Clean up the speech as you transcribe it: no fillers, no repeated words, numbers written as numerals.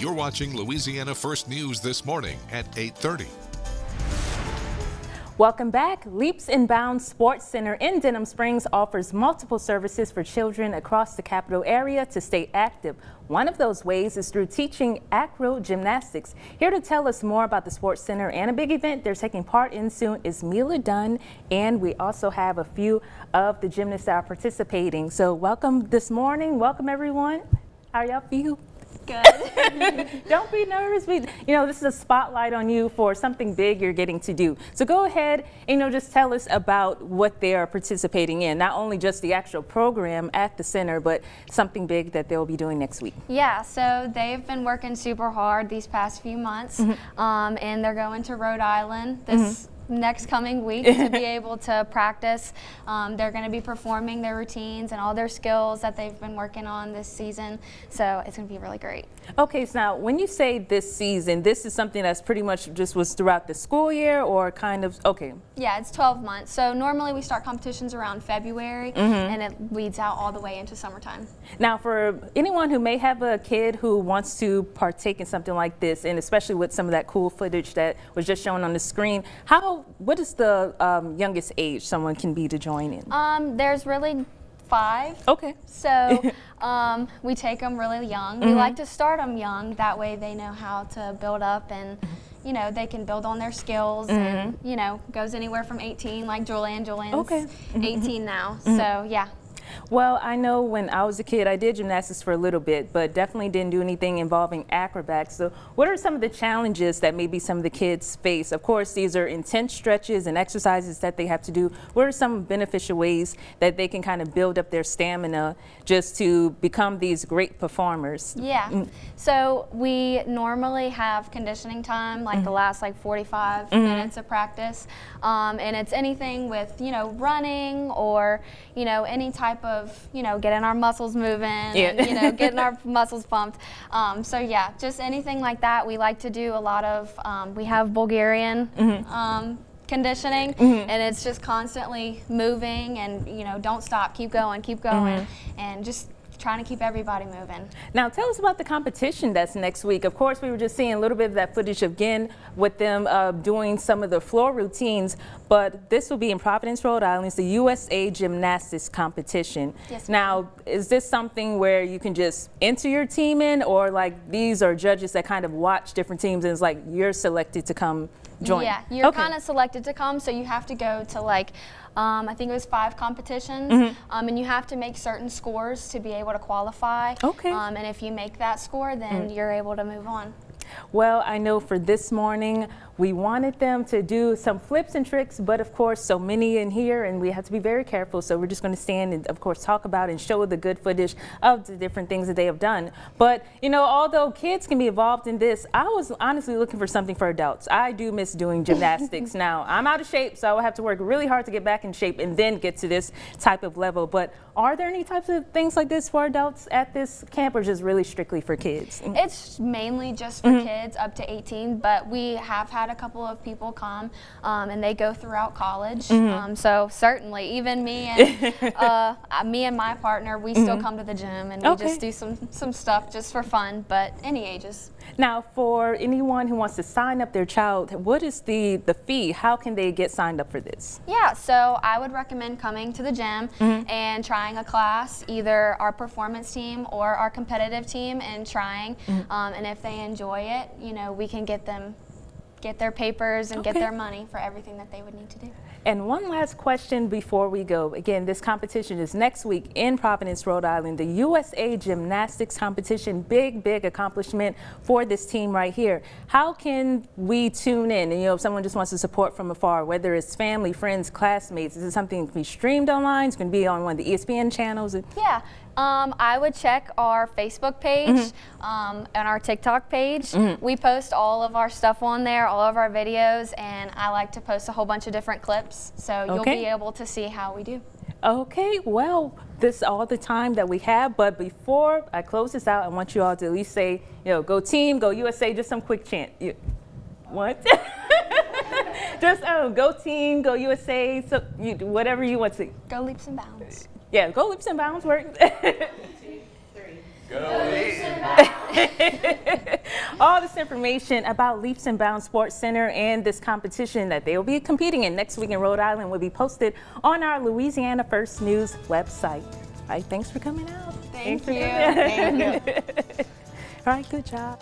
You're watching Louisiana First News this morning at 8:30. Welcome back. Leaps and Bounds Sports Center in Denham Springs offers multiple services for children across the capital area to stay active. One of those ways is through teaching Agrogymnastics. Here to tell us more about the Sports Center and a big event they're taking part in soon is Mila Dunn, and we also have a few of the gymnasts that are participating. So welcome this morning. Welcome everyone. How y'all feel? Good. Don't be nervous. This is a spotlight on you for something big you're getting to do. So go ahead and, just tell us about what they are participating in. Not only just the actual program at the center, but something big that they'll be doing next week. Yeah, so they've been working super hard these past few months, and they're going to Rhode Island this next coming week to be able to practice. They're going to be performing their routines and all their skills that they've been working on this season, so it's going to be really great. Okay, so now when you say this season, this is something that's pretty much just was throughout the school year or kind of, okay. Yeah, it's 12 months. So normally we start competitions around February and it leads out all the way into summertime. Now for anyone who may have a kid who wants to partake in something like this, and especially with some of that cool footage that was just shown on the screen, what is the youngest age someone can be to join in? There's really 5. Okay. So we take them really young. We like to start them young. That way they know how to build up and, they can build on their skills and, goes anywhere from 18, like Julianne's 18 now. So, yeah. Well, I know when I was a kid, I did gymnastics for a little bit, but definitely didn't do anything involving acrobats. So what are some of the challenges that maybe some of the kids face? Of course, these are intense stretches and exercises that they have to do. What are some beneficial ways that they can kind of build up their stamina just to become these great performers? Yeah. So we normally have conditioning time, like the last 45 minutes of practice. And it's anything with, running or, any type of, getting our muscles moving and, getting our muscles pumped. So yeah, just anything like that. We like to do a lot of, we have Bulgarian conditioning, and it's just constantly moving and, don't stop, keep going, and just trying to keep everybody moving. Now tell us about the competition that's next week. Of course, we were just seeing a little bit of that footage again with them doing some of the floor routines, but this will be in Providence, Rhode Island. It's the USA Gymnastics competition. Yes, now, is this something where you can just enter your team in, or these are judges that kind of watch different teams and it's you're selected to come join? Yeah, you're kind of selected to come, so you have to go to I think it was 5 competitions, and you have to make certain scores to be able to qualify. Okay. And if you make that score, then you're able to move on. Well, I know for this morning, we wanted them to do some flips and tricks, but of course, so many in here, and we have to be very careful. So we're just going to stand and, of course, talk about and show the good footage of the different things that they have done. But, although kids can be involved in this, I was honestly looking for something for adults. I do miss doing gymnastics. Now, I'm out of shape, so I will have to work really hard to get back in shape and then get to this type of level. But are there any types of things like this for adults at this camp, or just really strictly for kids? It's mainly just for kids up to 18, but we have had a couple of people come and they go throughout college. So certainly, even me and my partner, we still come to the gym and we just do some stuff just for fun, but any ages. Now, for anyone who wants to sign up their child, what is the fee? How can they get signed up for this? Yeah, so I would recommend coming to the gym and trying a class, either our performance team or our competitive team, and trying. And if they enjoy it, we can get their papers and get their money for everything that they would need to do. And one last question before we go. Again, this competition is next week in Providence, Rhode Island. The USA Gymnastics competition, big accomplishment for this team right here. How can we tune in? And, if someone just wants to support from afar, whether it's family, friends, classmates, is it something that can be streamed online? It's going to be on one of the ESPN channels? Yeah. I would check our Facebook page and our TikTok page. We post all of our stuff on there, all of our videos, and I like to post a whole bunch of different clips, so you'll be able to see how we do. Okay, well, this is all the time that we have, but before I close this out, I want you all to at least say, go team, go USA, just some quick chant. What? Just go team, go USA, so whatever you want to. Go leaps and bounds. Yeah, go leaps and bounds work. 1, 2, 3. Go leaps and bounds. All this information about Leaps and Bounds Sports Center and this competition that they'll be competing in next week in Rhode Island will be posted on our Louisiana First News website. All right, thanks for coming out. Thank you. All right, good job.